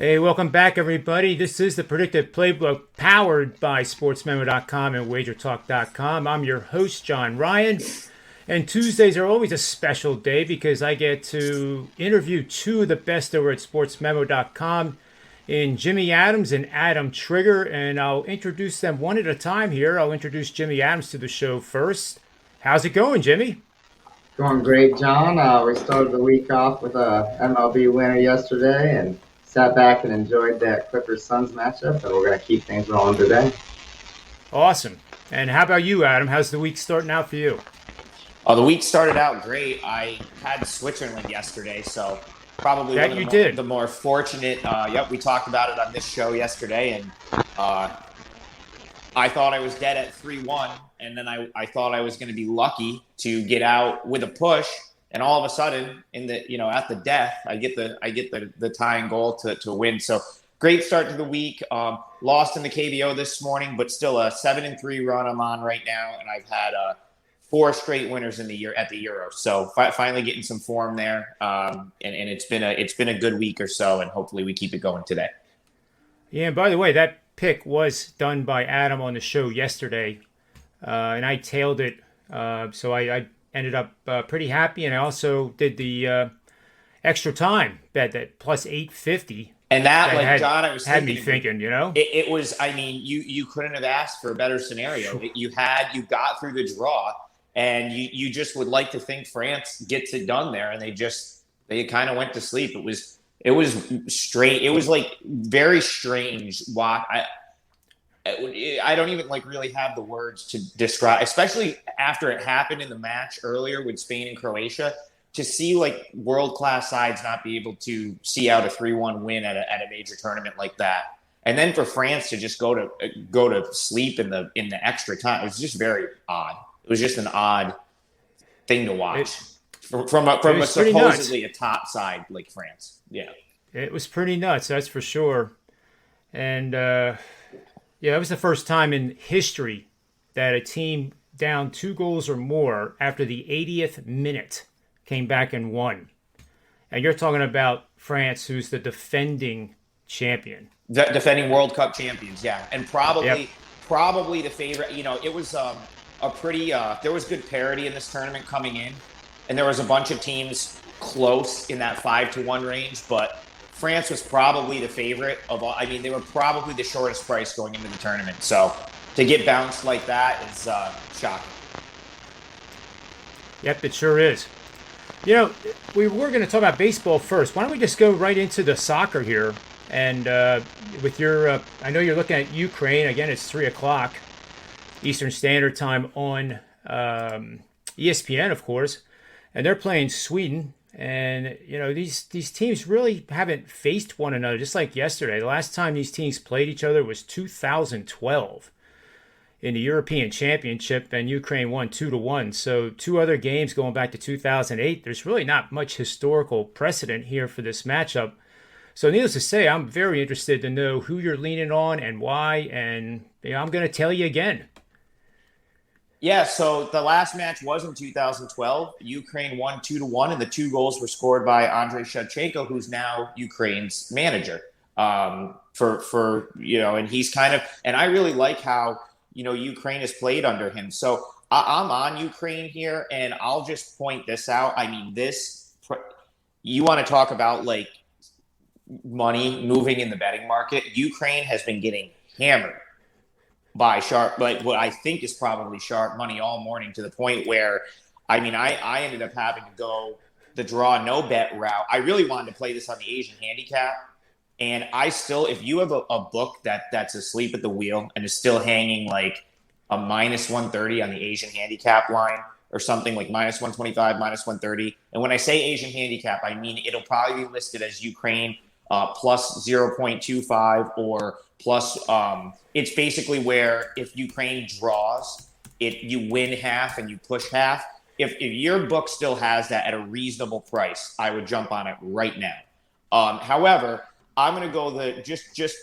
Hey, welcome back, everybody. This is the Predictive Playbook powered by Sportsmemo.com and WagerTalk.com. I'm your host, John Ryan. And Tuesdays are always a special day because I get to interview two of the best over at Sportsmemo.com in Jimmy Adams and Adam Trigger. And I'll introduce them one at a time here. I'll introduce Jimmy Adams to the show first. How's it going, Jimmy? Going great, John. We started the week off with a MLB winner yesterday and sat back and enjoyed that Clippers-Suns matchup, and we're going to keep things rolling today. Awesome. And how about you, Adam? How's the week starting out for you? The week started out great. I had Switzerland yesterday, so probably that one of you did. The more fortunate. We talked about it on this show yesterday, and I thought I was dead at 3-1, and then I thought I was going to be lucky to get out with a push, and all of a sudden, at the death, I get the tying goal to win. So great start to the week. Lost in the KBO this morning, but still a 7-3 run I'm on right now, and I've had 4 straight winners in the year at the Euro. So finally getting some form there, and it's been a good week or so, and hopefully we keep it going today. Yeah, and by the way, that pick was done by Adam on the show yesterday, and I tailed it, so I ended up pretty happy, and I also did the extra time bet that plus 850. And that John, I was had me thinking, it was. I mean, you couldn't have asked for a better scenario. You got through the draw, and you just would like to think France gets it done there, and they kind of went to sleep. It was strange. It was like very strange. I don't even really have the words to describe, especially after it happened in the match earlier with Spain and Croatia, to see world-class sides not be able to see out a 3-1 win at a major tournament like that. And then for France to just go to sleep in the extra time, it was just very odd. It was just an odd thing to watch from a supposedly a top side like France. Yeah. It was pretty nuts, that's for sure. And it was the first time in history that a team down 2 goals or more after the 80th minute came back and won. And you're talking about France, who's the defending champion. Defending World Cup champions, yeah. And probably the favorite. It was a pretty there was good parity in this tournament coming in. And there was a bunch of teams close in that 5-1 range, but France was probably the favorite of all. I mean, they were probably the shortest price going into the tournament. So to get bounced like that is shocking. Yep, it sure is. We were going to talk about baseball first. Why don't we just go right into the soccer here? And with your, I know you're looking at Ukraine. Again, it's 3:00 Eastern Standard Time on ESPN, of course. And they're playing Sweden. And, these teams really haven't faced one another, just like yesterday. The last time these teams played each other was 2012 in the European Championship, and Ukraine won 2-1. So 2 other games going back to 2008. There's really not much historical precedent here for this matchup. So needless to say, I'm very interested to know who you're leaning on and why, and I'm going to tell you again. Yeah, so the last match was in 2012. Ukraine won 2-1, and the 2 goals were scored by Andrei Shevchenko, who's now Ukraine's manager. And he's and I really like how Ukraine has played under him. So I'm on Ukraine here, and I'll just point this out. I mean, you want to talk about money moving in the betting market? Ukraine has been getting hammered by sharp, what I think is probably sharp money all morning, to the point where, I ended up having to go the draw no bet route. I really wanted to play this on the Asian handicap. And if you have a book that's asleep at the wheel and is still hanging a minus 130 on the Asian handicap line, or something like minus 125, minus 130. And when I say Asian handicap, I mean it'll probably be listed as Ukraine plus 0.25 or plus. It's basically where if Ukraine draws, you win half and you push half. If your book still has that at a reasonable price, I would jump on it right now. However, I'm going to go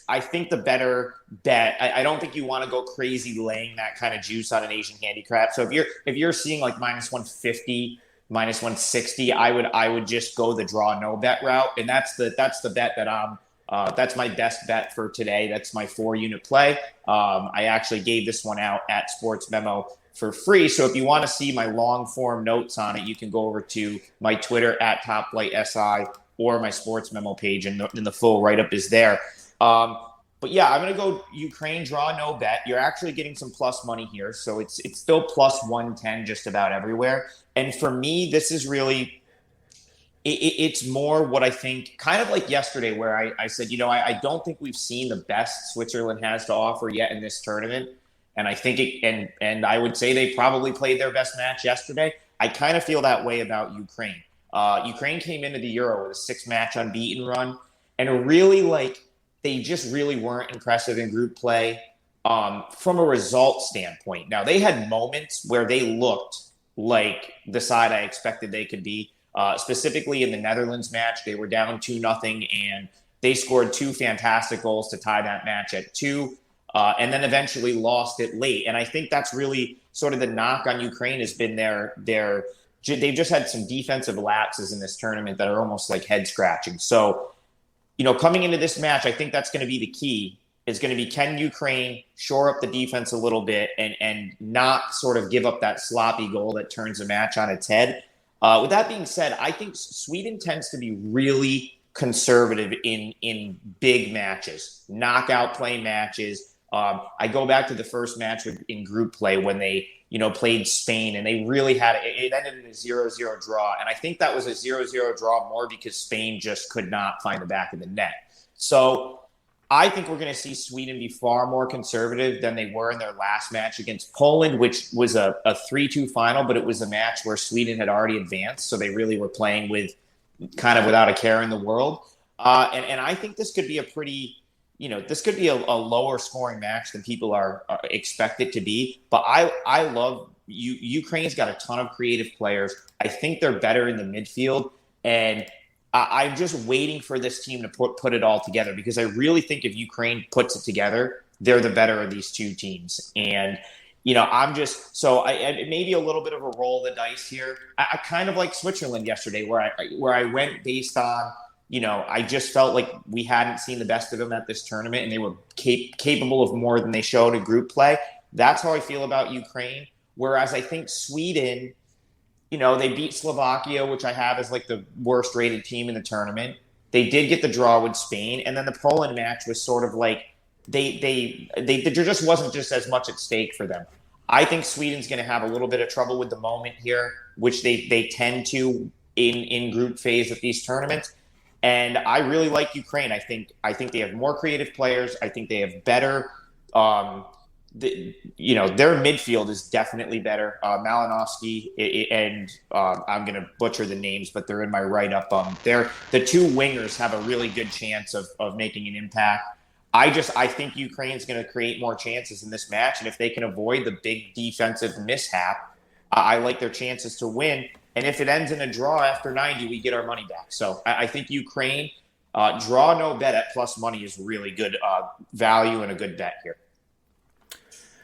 I think the better bet. I don't think you want to go crazy laying that kind of juice on an Asian handicap. So if you're seeing minus 150, minus 160, I would just go the draw no bet route, and that's the bet that That's my best bet for today. That's my 4-unit play. I actually gave this one out at Sportsmemo for free. So if you want to see my long form notes on it, you can go over to my Twitter at TopFlightSI or my Sportsmemo page, and the full write-up is there. But yeah, I'm going to go Ukraine draw no bet. You're actually getting some plus money here. So it's still plus 110 just about everywhere. And for me, this is really, it's more what I think, kind of like yesterday where I said, I don't think we've seen the best Switzerland has to offer yet in this tournament. And I think and I would say they probably played their best match yesterday. I kind of feel that way about Ukraine. Ukraine came into the Euro with a 6-match unbeaten run, and really they just really weren't impressive in group play from a result standpoint. Now, they had moments where they looked like the side I expected they could be. Specifically in the Netherlands match, they were down 2-0, and they scored 2 fantastic goals to tie that match at 2. And then eventually lost it late. And I think that's really sort of the knock on Ukraine has been they've just had some defensive lapses in this tournament that are almost like head scratching. So, coming into this match, I think that's going to be the key, is going to be, can Ukraine shore up the defense a little bit and not sort of give up that sloppy goal that turns the match on its head. With that being said, I think Sweden tends to be really conservative in big matches, knockout play matches. I go back to the first match in group play when they, played Spain, and they really had it ended in a 0-0 draw. And I think that was a 0-0 draw more because Spain just could not find the back of the net. So I think we're going to see Sweden be far more conservative than they were in their last match against Poland, which was a 3-2 final, but it was a match where Sweden had already advanced. So they really were playing with kind of without a care in the world. And I think this could be this could be a lower scoring match than people are expect it to be. But I love Ukraine's got a ton of creative players. I think they're better in the midfield. And I'm just waiting for this team to put it all together, because I really think if Ukraine puts it together, they're the better of these two teams. And, I'm just, so it may be a little bit of a roll of the dice here. I kind of like Switzerland yesterday where I went based on, I just felt like we hadn't seen the best of them at this tournament, and they were capable of more than they showed in group play. That's how I feel about Ukraine. Whereas I think Sweden, they beat Slovakia, which I have as like the worst rated team in the tournament. They did get the draw with Spain. And then the Poland match was sort of like, there just wasn't just as much at stake for them. I think Sweden's going to have a little bit of trouble with the moment here, which they tend to in group phase of these tournaments. And I really like Ukraine. I think they have more creative players. I think they have better. Their midfield is definitely better. Malinowski and I'm going to butcher the names, but they're in my write-up. The two wingers have a really good chance of making an impact. I think Ukraine's going to create more chances in this match, and if they can avoid the big defensive mishap, I like their chances to win. And if it ends in a draw after 90, we get our money back. So I think Ukraine, draw no bet at plus money is really good value and a good bet here.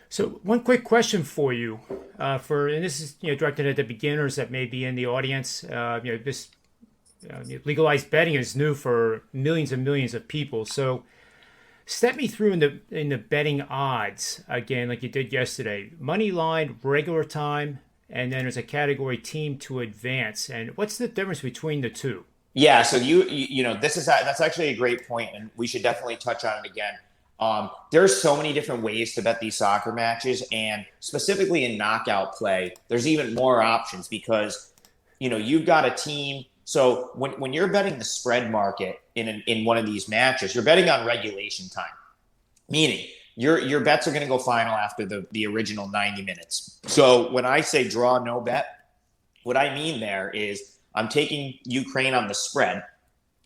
So one quick question for you, and this is directed at the beginners that may be in the audience. This legalized betting is new for millions and millions of people. So step me through in the betting odds again, like you did yesterday. Money line, regular time, and then there's a category team to advance. And what's the difference between the two? Yeah, so that's actually a great point, and we should definitely touch on it again. There's so many different ways to bet these soccer matches, and specifically in knockout play, there's even more options because, you've got a team. So when you're betting the spread market in one of these matches, you're betting on regulation time, meaning your bets are going to go final after the original 90 minutes. So when I say draw no bet, what I mean there is I'm taking Ukraine on the spread,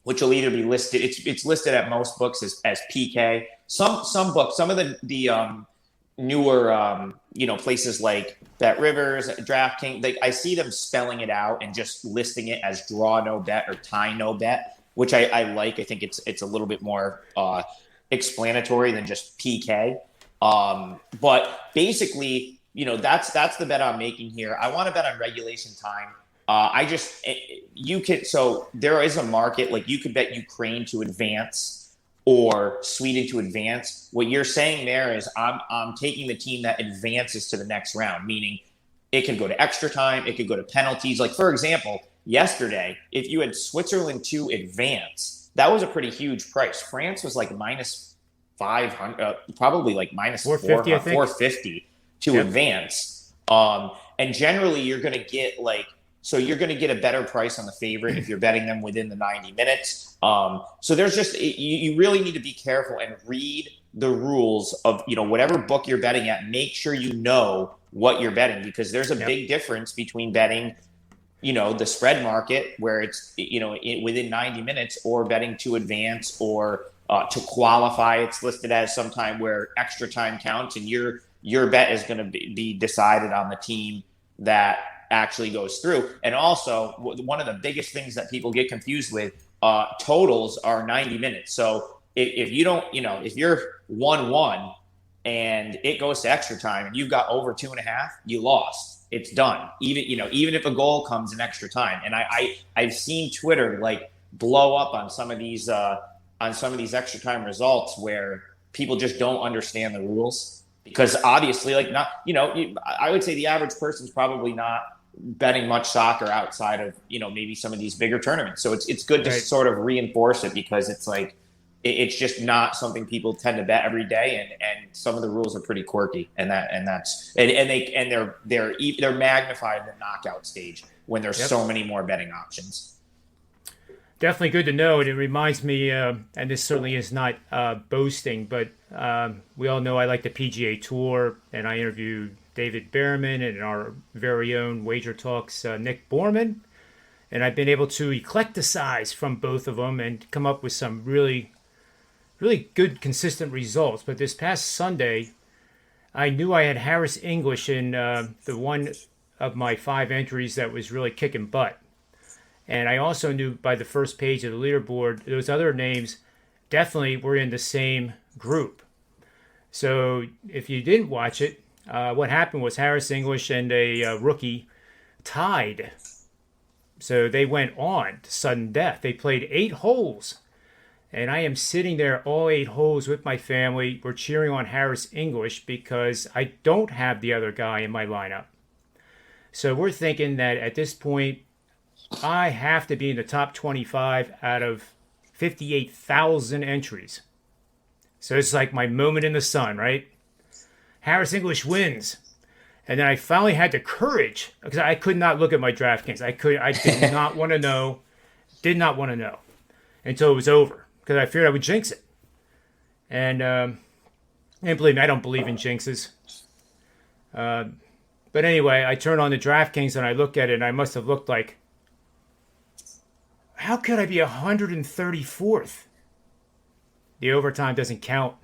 which will either be listed. It's listed at most books as PK. Some books, some of the newer places like Bet Rivers, DraftKings, I see them spelling it out and just listing it as draw no bet or tie no bet, which I like. I think it's a little bit more explanatory than just PK. But basically, that's the bet I'm making here. I want to bet on regulation time. So there is a market, like you could bet Ukraine to advance or Sweden to advance. What you're saying there is I'm taking the team that advances to the next round, meaning it could go to extra time, it could go to penalties. Like, for example, yesterday, if you had Switzerland to advance, that was a pretty huge price. France was like minus 500, probably like minus 450, 450 to advance. And generally, you're going to get you're going to get a better price on the favorite if you're betting them within the 90 minutes. So there's just, you really need to be careful and read the rules of, whatever book you're betting at. Make sure you know what you're betting, because there's a big difference between betting, the spread market where it's, within 90 minutes, or betting to advance, or to qualify. It's listed as sometime where extra time counts, and your bet is going to be decided on the team that actually goes through. And also, one of the biggest things that people get confused with, totals are 90 minutes. So if you don't, if you're 1-1 and it goes to extra time and you've got over 2.5, you lost. It's done. Even if a goal comes in extra time. And I've seen Twitter blow up on some of these extra time results where people just don't understand the rules, because obviously I would say the average person's probably not betting much soccer outside of maybe some of these bigger tournaments. So it's good to sort of reinforce it, because it's it's just not something people tend to bet every day, and some of the rules are pretty quirky, and they're magnified in the knockout stage when there's so many more betting options. Definitely good to know. And it reminds me, and this certainly is not boasting, but we all know I like the PGA Tour, and I interviewed David Behrman and our very own Wager Talks Nick Borman, and I've been able to eclecticize from both of them and come up with some really, really good, consistent results. But this past Sunday, I knew I had Harris English in the one of my 5 entries that was really kicking butt. And I also knew by the first page of the leaderboard, those other names definitely were in the same group. So if you didn't watch it, what happened was Harris English and a rookie tied. So they went on to sudden death. They played 8 holes. And I am sitting there all 8 holes with my family. We're cheering on Harris English because I don't have the other guy in my lineup. So we're thinking that at this point, I have to be in the top 25 out of 58,000 entries. So it's like my moment in the sun, right? Harris English wins. And then I finally had the courage, because I could not look at my DraftKings. I did not want to know, until it was over, because I feared I would jinx it. And believe me, I don't believe in jinxes. But anyway, I turn on the DraftKings and I look at it, and I must have looked like, how could I be 134th? The overtime doesn't count.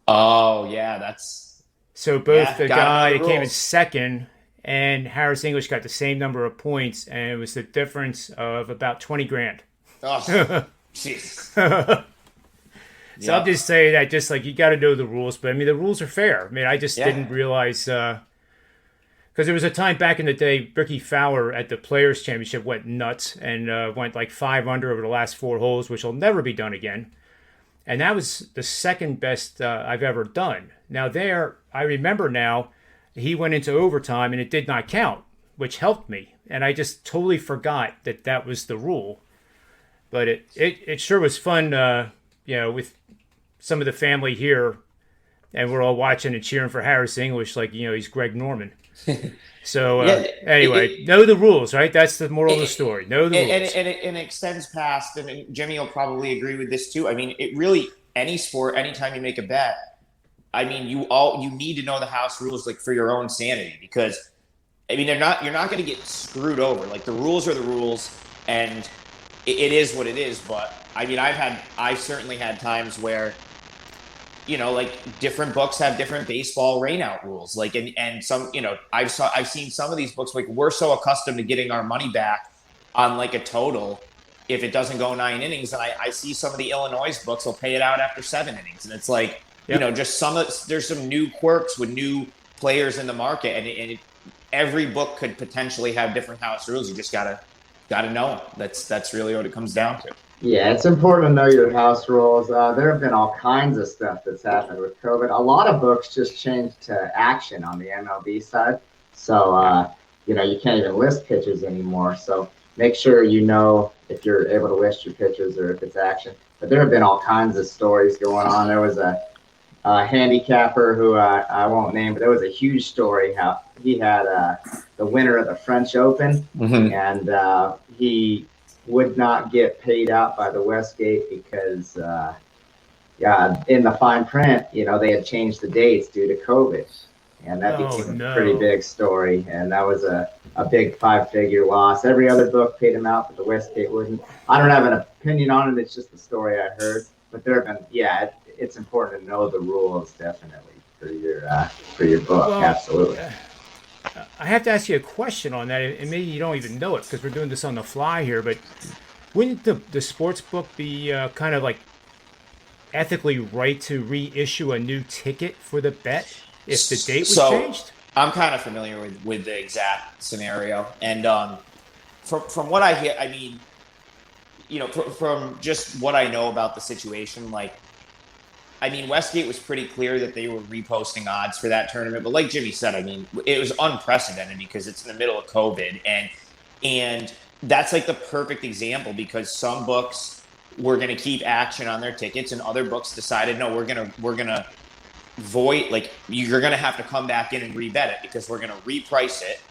Oh, yeah, that's... So both the guy that came in second and Harris English got the same number of points, and it was the difference of about 20 grand. Oh, jeez. So I'll just say that, just you got to know the rules. But, the rules are fair. I just didn't realize... because there was a time back in the day, Ricky Fowler at the Players' Championship went nuts and went 5 under over the last 4 holes, which will never be done again. And that was the second best I've ever done. Now there, I remember now, he went into overtime and it did not count, which helped me. And I just totally forgot that was the rule. But it sure was fun, with some of the family here. And we're all watching and cheering for Harris English like, he's Greg Norman. So anyway, know the rules, right? That's the moral of the story. Know the rules. And it extends past, and Jimmy will probably agree with this too. It really, any sport, anytime you make a bet, you need to know the house rules for your own sanity, because you're not going to get screwed over. The rules are the rules, and it is what it is. But I've certainly had times where, different books have different baseball rainout rules. And some, I've seen some of these books, we're so accustomed to getting our money back on a total if it doesn't go 9 innings. And I see some of the Illinois books will pay it out after 7 innings. And it's there's some new quirks with new players in the market. And every book could potentially have different house rules. You just gotta know them. That's really what it comes down to. Yeah, it's important to know your house rules. There have been all kinds of stuff that's happened with COVID. A lot of books just changed to action on the MLB side. So, Yeah. you can't even list pitches anymore. So make sure you know if you're able to list your pitches or if it's action. But there have been all kinds of stories going on. There was a handicapper who I won't name, but there was a huge story how he had the winner of the French Open, Mm-hmm. and he would not get paid out by the Westgate because, yeah, in the fine print, they had changed the dates due to COVID, and that Oh became a pretty no. big story, and that was a big 5-figure loss. Every other book paid him out, but the Westgate wouldn't. I don't have an opinion on it. It's just the story I heard. But there have been, yeah, it's important to know the rules definitely for your book. Well, Absolutely. I have to ask you a question on that, and maybe you don't even know it because we're doing this on the fly here. But wouldn't the sports book be kind of like ethically right to reissue a new ticket for the bet if the date was So changed? I'm kind of familiar with the exact scenario, and from what I hear, I mean, from just what I know about the situation, like, I mean, Westgate was pretty clear that they were reposting odds for that tournament, but like Jimmy said, I mean, it was unprecedented because it's in the middle of COVID, and that's like the perfect example because some books were going to keep action on their tickets, and other books decided, no, we're gonna void, like, you're gonna have to come back in and rebet it because we're gonna reprice it,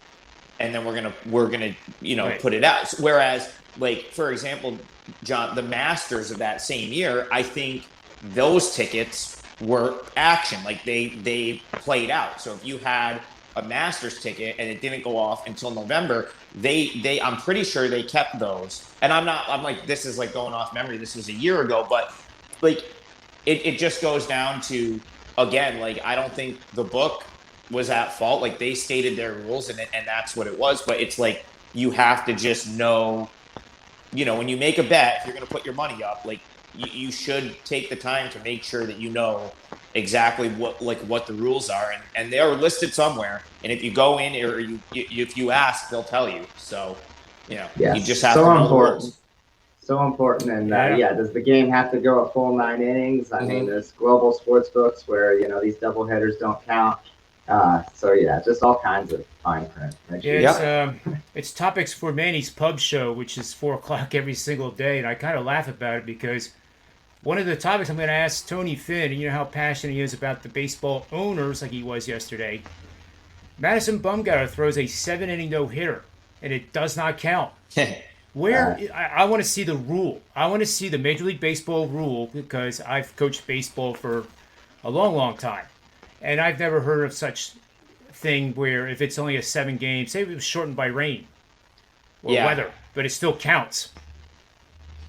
and then we're gonna Right. put it out. Whereas, like, for example, John, the Masters of that same year, I think those tickets were action, like they played out. So if you had a Masters ticket and it didn't go off until November, they I'm pretty sure they kept those. And I'm like, this is like going off memory, this was a year ago, but like it just goes down to, again, like, I don't think the book was at fault. Like, they stated their rules, and that's what it was. But it's like, you have to just know, when you make a bet, if you're going to put your money up, like, you should take the time to make sure that you know exactly what the rules are, and they are listed somewhere. And if you go in, or if you ask, they'll tell you. So, you Yes, just have to so know the important. rules. So important. And Yeah. yeah, does the game have to go a full 9 innings? I mean, Mm-hmm. there's global sports books where these double headers don't count. So yeah, just all kinds of fine print. Make Yeah, sure you know. it's topics for Manny's Pub Show, which is 4 o'clock every single day, and I kind of laugh about it because one of the topics I'm going to ask Tony Finn, and you know how passionate he is about the baseball owners, like he was yesterday. Madison Bumgarner throws a 7 inning no hitter, and it does not count. Uh, I want to see the rule. I want to see the Major League Baseball rule because I've coached baseball for a long, long time, and I've never heard of such thing where if it's only a 7 game, say it was shortened by rain or Yeah, weather, but it still counts.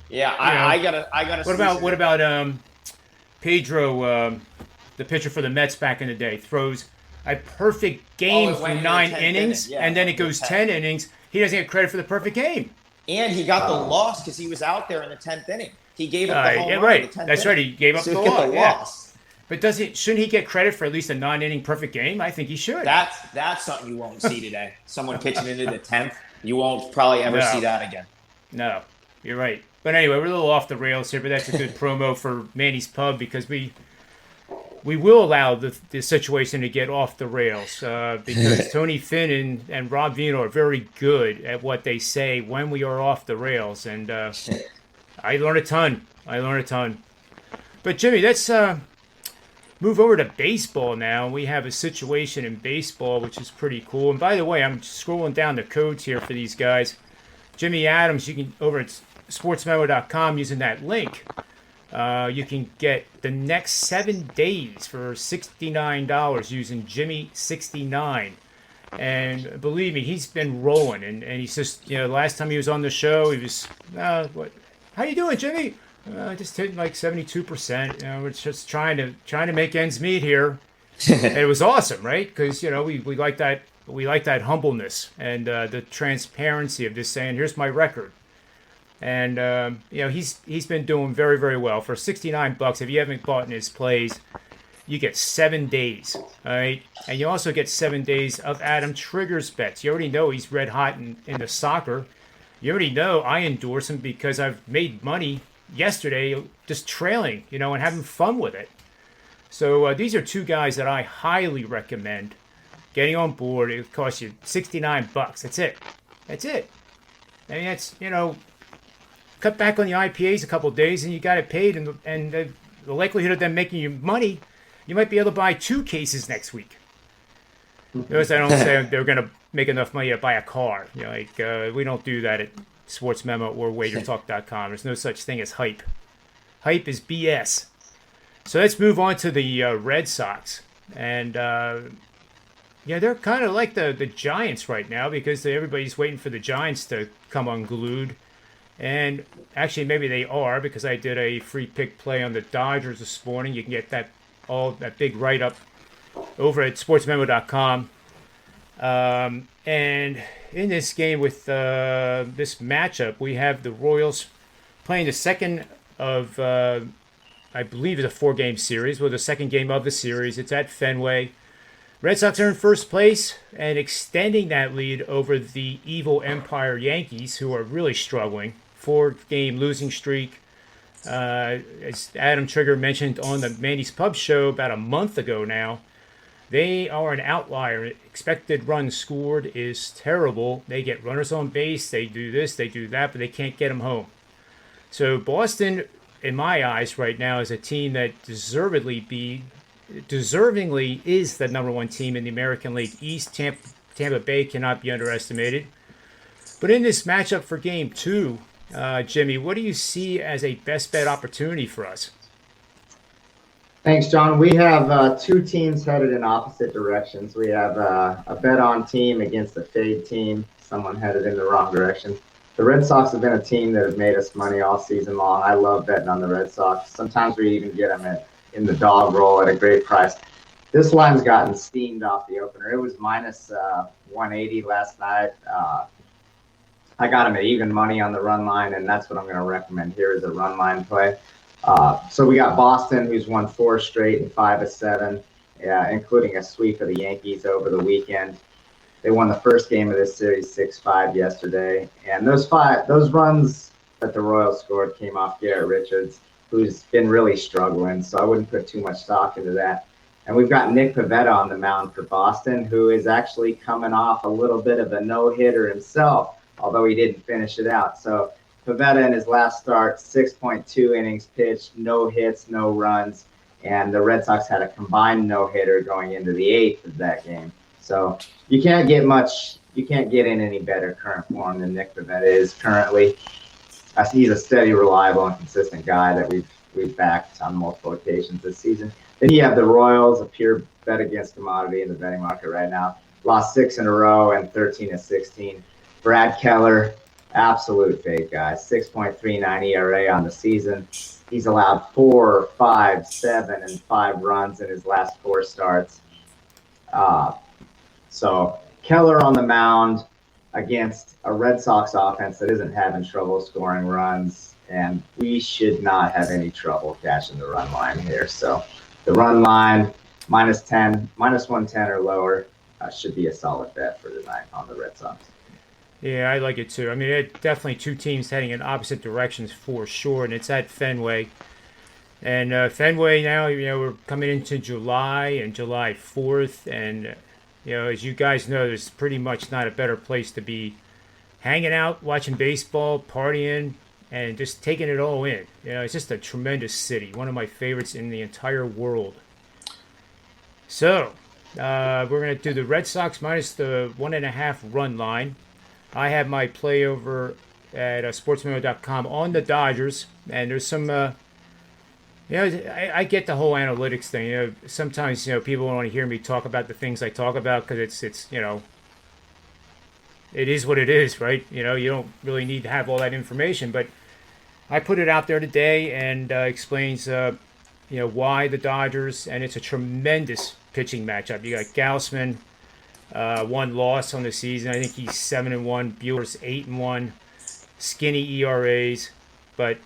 yeah. You I know, gotta I gotta what see. about Pedro, the pitcher for the Mets back in the day, throws a perfect Oh, game it through went into the nine 10th inning. innings, Yeah, and it then went it into the goes 10th. 10 innings. He doesn't get credit for the perfect game. And he got the oh, loss because he was out there in the 10th inning. He gave up the home Yeah, run in the right. 10th That's right. inning. He gave up So the he got the loss. Yeah, loss. but shouldn't he get credit for at least a 9 inning perfect game? I think he should. That's something you won't see today. Someone pitching into the 10th. You won't probably ever see No, that again. no, you're right. But anyway, we're a little off the rails here, but that's a good promo for Manny's Pub because we will allow the situation to get off the rails because Tony Finn and Rob Vino are very good at what they say when we are off the rails, and I learn a ton. I learn a ton. But Jimmy, let's move over to baseball now. We have a situation in baseball which is pretty cool. And by the way, I'm scrolling down the codes here for these guys. Jimmy Adams, you can over at sportsmemo.com using that link. You can get the next 7 days for $69 using Jimmy69. And believe me, he's been rolling. And he's just, last time he was on the show, he was, what? How you doing, Jimmy? Just hitting like 72%. We're just trying to make ends meet here. And it was awesome, right? Because we like that humbleness and the transparency of just saying, here's my record. And he's been doing very, very well for $69. If you haven't bought in his plays, you get 7 days, all right? And you also get 7 days of Adam Trigger's bets. You already know he's red hot in the soccer. You already know I endorse him because I've made money yesterday just trailing, and having fun with it. So these are two guys that I highly recommend getting on board. It costs you $69. That's it. That's it. I mean, cut back on the IPAs a couple of days and you got it paid. And the likelihood of them making you money, you might be able to buy 2 cases next week. Notice I don't say they're going to make enough money to buy a car. We don't do that at Sportsmemo or WagerTalk.com. There's no such thing as hype. Hype is BS. So let's move on to the Red Sox. And, they're kind of like the Giants right now because everybody's waiting for the Giants to come unglued. And actually, maybe they are because I did a free pick play on the Dodgers this morning. You can get that big write-up over at sportsmemo.com. And in this game with this matchup, we have the Royals playing the second of, I believe it's a 4-game series. Well, the second game of the series. It's at Fenway. Red Sox are in first place and extending that lead over the evil Empire Yankees, who are really struggling. 4-game losing streak. As Adam Trigger mentioned on the Mandy's Pub show about a month ago now, they are an outlier. Expected runs scored is terrible. They get runners on base. They do this, they do that, but they can't get them home. So Boston, in my eyes right now, is a team that deservingly is the number 1 team in the American League East. Tampa Bay cannot be underestimated. But in this matchup for Game 2, Jimmy, what do you see as a best bet opportunity for us? Thanks, John. We have 2 teams headed in opposite directions. We have a bet-on team against a fade team, someone headed in the wrong direction. The Red Sox have been a team that have made us money all season long. I love betting on the Red Sox. Sometimes we even get them in the dog roll at a great price. This line's gotten steamed off the opener. It was minus 180 last night. I got him at even money on the run line, and that's what I'm going to recommend here is a run line play. So we got Boston, who's won 4 straight and 5 of 7, including a sweep of the Yankees over the weekend. They won the first game of this series 6-5 yesterday, and those runs that the Royals scored came off Garrett Richards, who's been really struggling. So I wouldn't put too much stock into that. And we've got Nick Pivetta on the mound for Boston, who is actually coming off a little bit of a no-hitter himself, although he didn't finish it out. So Pivetta in his last start, 6.2 innings pitched, no hits, no runs, and the Red Sox had a combined no-hitter going into the 8th of that game. So you can't get in any better current form than Nick Pivetta is currently. He's a steady, reliable, and consistent guy that we've backed on multiple occasions this season. Then you have the Royals, a pure bet against commodity in the betting market right now. Lost 6 in a row and 13 of 16. Brad Keller, absolute fake guy, 6.39 ERA on the season. He's allowed 4, 5, 7, and 5 runs in his last 4 starts. So Keller on the mound against a Red Sox offense that isn't having trouble scoring runs, and we should not have any trouble catching the run line here. So the run line, minus 110 or lower, should be a solid bet for tonight on the Red Sox. Yeah, I like it too. I mean, it's definitely 2 teams heading in opposite directions for sure, and it's at Fenway. And Fenway now, we're coming into July and July 4th, and as you guys know, there's pretty much not a better place to be hanging out, watching baseball, partying, and just taking it all in. It's just a tremendous city, one of my favorites in the entire world. So, we're going to do the Red Sox minus the 1.5 run line. I have my play over at sportsmemo.com on the Dodgers, and there's some, I get the whole analytics thing. Sometimes, people don't want to hear me talk about the things I talk about because it's it is what it is, right? You don't really need to have all that information, but I put it out there today and explains, why the Dodgers, and it's a tremendous pitching matchup. You got Gausman, 1 loss on the season. I think he's 7-1. Bueller's 8-1. Skinny ERAs, but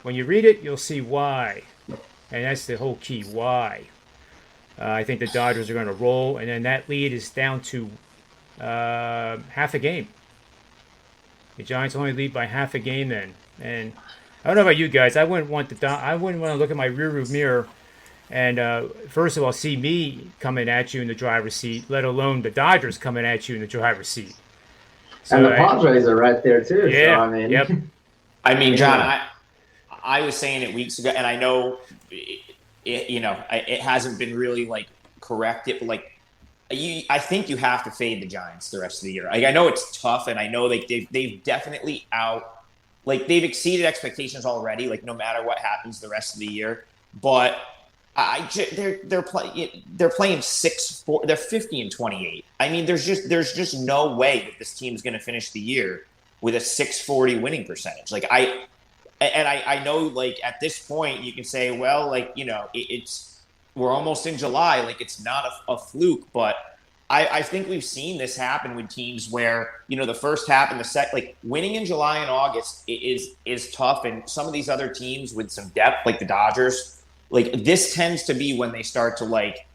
when you read it, you'll see why, and that's the whole key. Why? I think the Dodgers are going to roll, and then that lead is down to half a game. The Giants only lead by half a game then. And I don't know about you guys. I wouldn't want to look at my rearview mirror and first of all see me coming at you in the driver's seat, let alone the Dodgers coming at you in the driver's seat. So and the Padres are right there too. Yeah. So, I mean, yep. I mean, John, I was saying it weeks ago, and I know it hasn't been really like corrected, but like I think you have to fade the Giants the rest of the year. Like I know it's tough, and I know like they've definitely they've exceeded expectations already. Like no matter what happens the rest of the year, but they're playing 6-4. They're 50-28. I mean, there's just no way that this team's going to finish the year with a 640 winning percentage. Like I know like at this point you can say, well, like we're almost in July. Like it's not a fluke, but I think we've seen this happen with teams where the first half and the second, like winning in July and August is tough, and some of these other teams with some depth, like the Dodgers. Like this tends to be when they start to like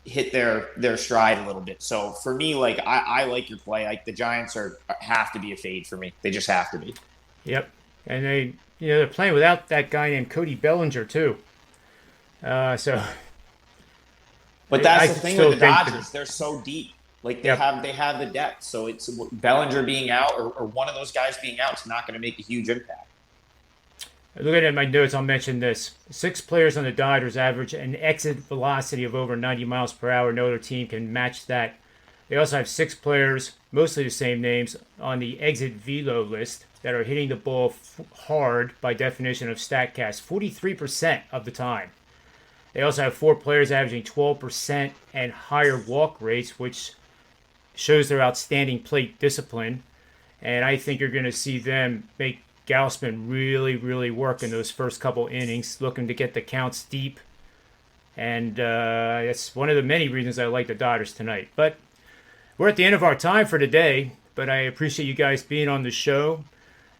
hit their stride a little bit. So for me, like I like your play. Like the Giants have to be a fade for me. They just have to be. Yep, and they're playing without that guy named Cody Bellinger too. So. But that's the thing with the Dodgers. They're so deep. Like they have the depth. So it's Bellinger being out or one of those guys being out is not going to make a huge impact. Looking at my notes, I'll mention this. 6 players on the Dodgers average an exit velocity of over 90 miles per hour. No other team can match that. They also have 6 players, mostly the same names, on the exit velo list that are hitting the ball hard by definition of StatCast 43% of the time. They also have 4 players averaging 12% and higher walk rates, which shows their outstanding plate discipline. And I think you're going to see them make Gausman really, really work in those first couple innings, looking to get the counts deep. And that's one of the many reasons I like the Dodgers tonight. But we're at the end of our time for today, but I appreciate you guys being on the show.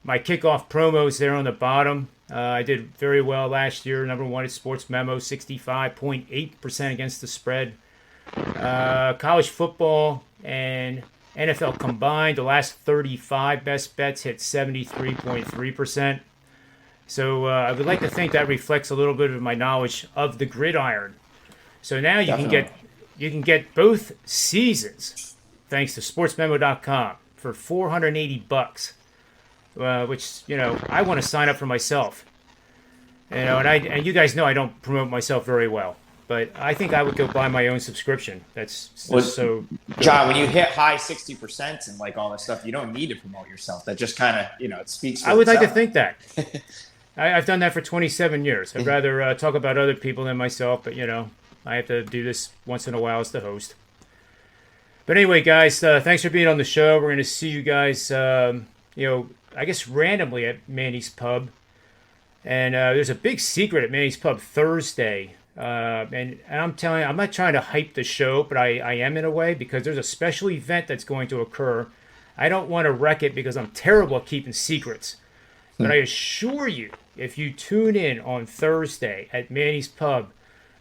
My kickoff promos there on the bottom. I did very well last year. Number 1 at Sportsmemo, 65.8% against the spread. College football and NFL combined, the last 35 best bets hit 73.3%. So I would like to think that reflects a little bit of my knowledge of the gridiron. So now you can get both seasons thanks to sportsmemo.com for $480. Which I want to sign up for myself. And you guys know I don't promote myself very well, but I think I would go buy my own subscription. That's so good. John, when you hit high 60% and like all that stuff, you don't need to promote yourself. That just kind of it speaks for I would itself. like to think that. I've done that for 27 years. I'd rather talk about other people than myself, but I have to do this once in a while as the host. But anyway, guys, thanks for being on the show. We're going to see you guys I guess randomly at Manny's Pub. And there's a big secret at Manny's Pub Thursday. And I'm telling you, I'm not trying to hype the show, but I am in a way, because there's a special event that's going to occur. I don't want to wreck it because I'm terrible at keeping secrets. But I assure you, if you tune in on Thursday at Manny's Pub,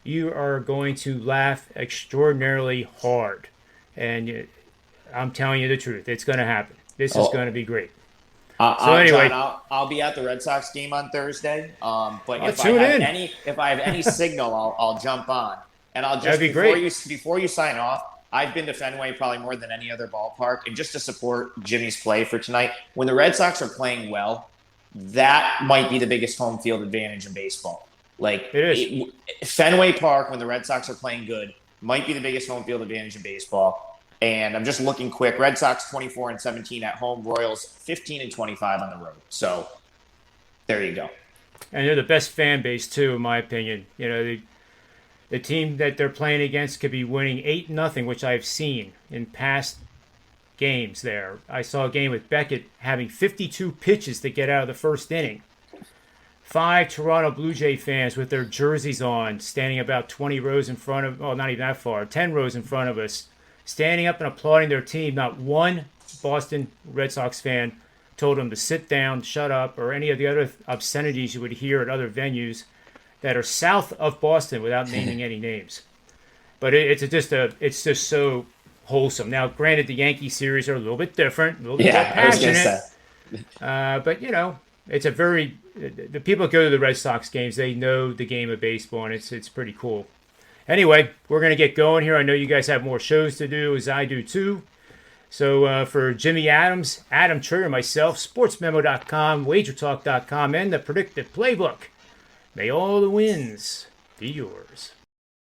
you are going to laugh extraordinarily hard. And I'm telling you the truth. It's going to happen. This is going to be great. So anyway, John, I'll be at the Red Sox game on Thursday. But if I have any signal, I'll jump on. And I'll just before you sign off, I've been to Fenway probably more than any other ballpark, and just to support Jimmy's play for tonight. When the Red Sox are playing well, that might be the biggest home field advantage in baseball. Like it is. Fenway Park, when the Red Sox are playing good, might be the biggest home field advantage in baseball. And I'm just looking quick. Red Sox 24-17 at home. Royals 15-25 on the road. So there you go. And they're the best fan base too, in my opinion. The team that they're playing against could be winning 8-0, which I've seen in past games there. I saw a game with Beckett having 52 pitches to get out of the first inning. 5 Toronto Blue Jay fans with their jerseys on, standing about 20 rows in front of, not even that far, 10 rows in front of us, standing up and applauding their team. Not one Boston Red Sox fan told them to sit down, shut up, or any of the other obscenities you would hear at other venues that are south of Boston without naming any names. But it's just so wholesome. Now, granted, the Yankee series are a little bit different, a little bit more passionate. But it's a the people that go to the Red Sox games, they know the game of baseball, and it's pretty cool. Anyway, we're gonna get going here. I know you guys have more shows to do, as I do too. So for Jimmy Adams, Adam Trigger, myself, sportsmemo.com, wagertalk.com, and the Predictive Playbook, may all the wins be yours.